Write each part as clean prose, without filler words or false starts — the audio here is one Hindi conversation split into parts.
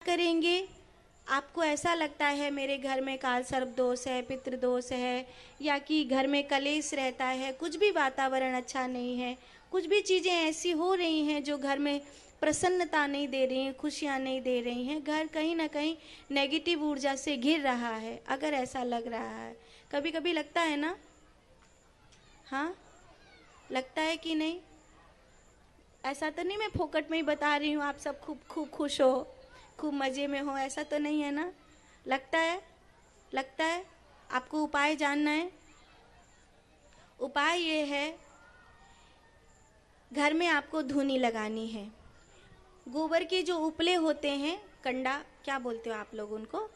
करेंगे, आपको ऐसा लगता है मेरे घर में काल सर्प दोष है, पितृ दोष है, या कि घर में कलेश रहता है, कुछ भी वातावरण अच्छा नहीं है, कुछ भी चीज़ें ऐसी हो रही हैं जो घर में प्रसन्नता नहीं दे रही हैं, खुशियाँ नहीं दे रही हैं, घर कहीं ना कहीं नेगेटिव ऊर्जा से घिर रहा है, अगर ऐसा लग रहा है, कभी कभी लगता है ना, हाँ लगता है कि नहीं? ऐसा तो नहीं मैं फोकट में ही बता रही हूँ आप सब खूब खूब खुश हो, खूब मज़े में हो, ऐसा तो नहीं है ना? लगता है, लगता है। आपको उपाय जानना है? उपाय ये है, घर में आपको धूनी लगानी है। गोबर के जो उपले होते हैं, कंडा क्या बोलते हो आप लोग उनको,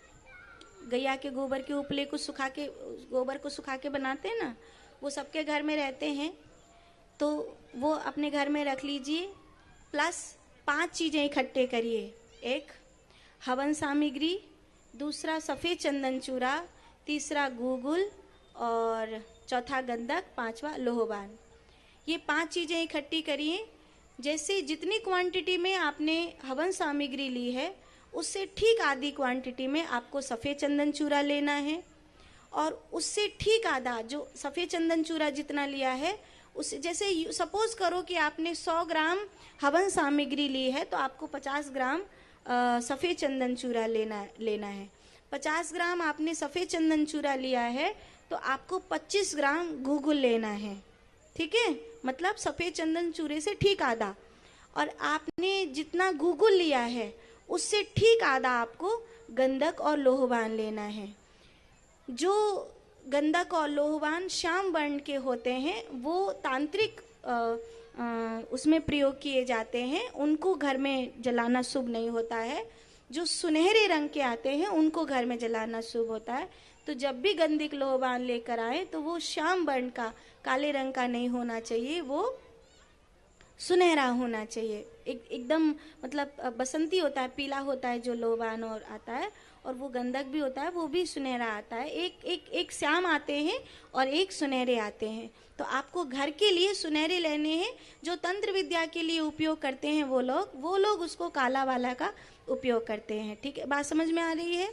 गैया के गोबर के उपले को सुखा के, गोबर को सुखा के बनाते हैं ना, वो सबके घर में रहते हैं, तो वो अपने घर में रख लीजिए। प्लस 5 चीज़ें इकट्ठे करिए, एक हवन सामग्री, दूसरा सफ़ेद चंदन चूरा, तीसरा गूगुल और चौथा गंधक, पांचवा लोहबान। ये 5 चीज़ें इकट्ठी करिए। जैसे जितनी क्वांटिटी में आपने हवन सामग्री ली है, उससे ठीक आधी क्वांटिटी में आपको सफ़ेद चंदन चूरा लेना है, और उससे ठीक आधा, जो सफ़ेद चंदन चूरा जितना लिया है उस, जैसे सपोज करो कि आपने 100 ग्राम हवन सामग्री ली है, तो आपको 50 ग्राम सफ़ेद चंदन चूरा लेना है। 50 ग्राम आपने सफ़ेद चंदन चूरा लिया है, तो आपको 25 ग्राम गूगुल लेना है, ठीक है? मतलब सफ़ेद चंदन चूरे से ठीक आधा। और आपने जितना गूगुल लिया है, उससे ठीक आधा आपको गंधक और लोहवान लेना है। जो गंधक और लोहवान श्याम वर्ण के होते हैं, वो तांत्रिक उसमें प्रयोग किए जाते हैं, उनको घर में जलाना शुभ नहीं होता है। जो सुनहरे रंग के आते हैं, उनको घर में जलाना शुभ होता है। तो जब भी गंधक लोहवान लेकर आए, तो वो श्याम वर्ण का, काले रंग का नहीं होना चाहिए, वो सुनहरा होना चाहिए, एकदम मतलब बसंती होता है, पीला होता है जो लोहवान और आता है, और वो गंधक भी होता है, वो भी सुनहरा आता है। एक श्याम आते हैं और एक सुनहरे आते हैं। तो आपको घर के लिए सुनहरे लेने हैं। जो तंत्र विद्या के लिए उपयोग करते हैं वो लोग उसको काला वाला का उपयोग करते हैं। ठीक है, बात समझ में आ रही है?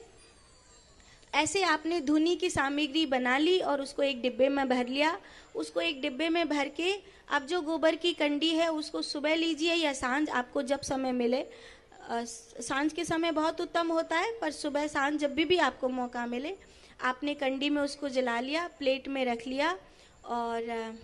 ऐसे आपने धूनी की सामग्री बना ली और उसको एक डिब्बे में भर लिया। उसको एक डिब्बे में भर के अब जो गोबर की कंडी है उसको सुबह लीजिए या सांझ, आपको जब समय मिले। सांझ के समय बहुत उत्तम होता है, पर सुबह सांझ जब भी आपको मौका मिले, आपने कंडी में उसको जला लिया, प्लेट में रख लिया, और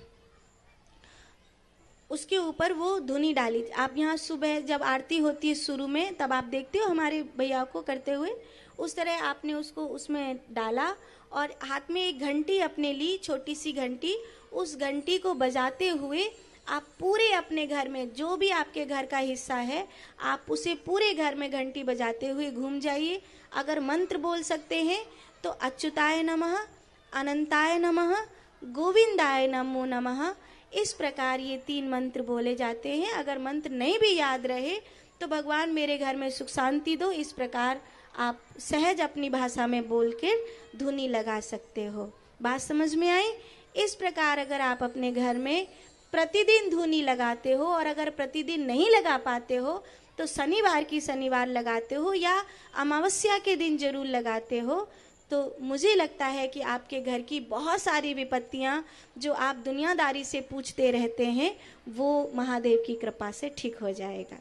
उसके ऊपर वो धुनी डाली। आप यहाँ सुबह जब आरती होती है शुरू में, तब आप देखते हो हमारे भैया को करते हुए, उस तरह आपने उसको उसमें डाला, और हाथ में एक घंटी अपने ली, छोटी सी घंटी। उस घंटी को बजाते हुए आप पूरे अपने घर में, जो भी आपके घर का हिस्सा है, आप उसे पूरे घर में घंटी बजाते हुए घूम जाइए। अगर मंत्र बोल सकते हैं तो अच्युताय नमः, अनंताय नमः, गोविंदाय नमो नमः, इस प्रकार ये 3 मंत्र बोले जाते हैं। अगर मंत्र नहीं भी याद रहे तो भगवान मेरे घर में सुख शांति दो, इस प्रकार आप सहज अपनी भाषा में बोलकर धुनी लगा सकते हो। बात समझ में आई? इस प्रकार अगर आप अपने घर में प्रतिदिन धुनी लगाते हो, और अगर प्रतिदिन नहीं लगा पाते हो तो शनिवार की शनिवार लगाते हो, या अमावस्या के दिन जरूर लगाते हो, तो मुझे लगता है कि आपके घर की बहुत सारी विपत्तियां जो आप दुनियादारी से पूछते रहते हैं, वो महादेव की कृपा से ठीक हो जाएगा।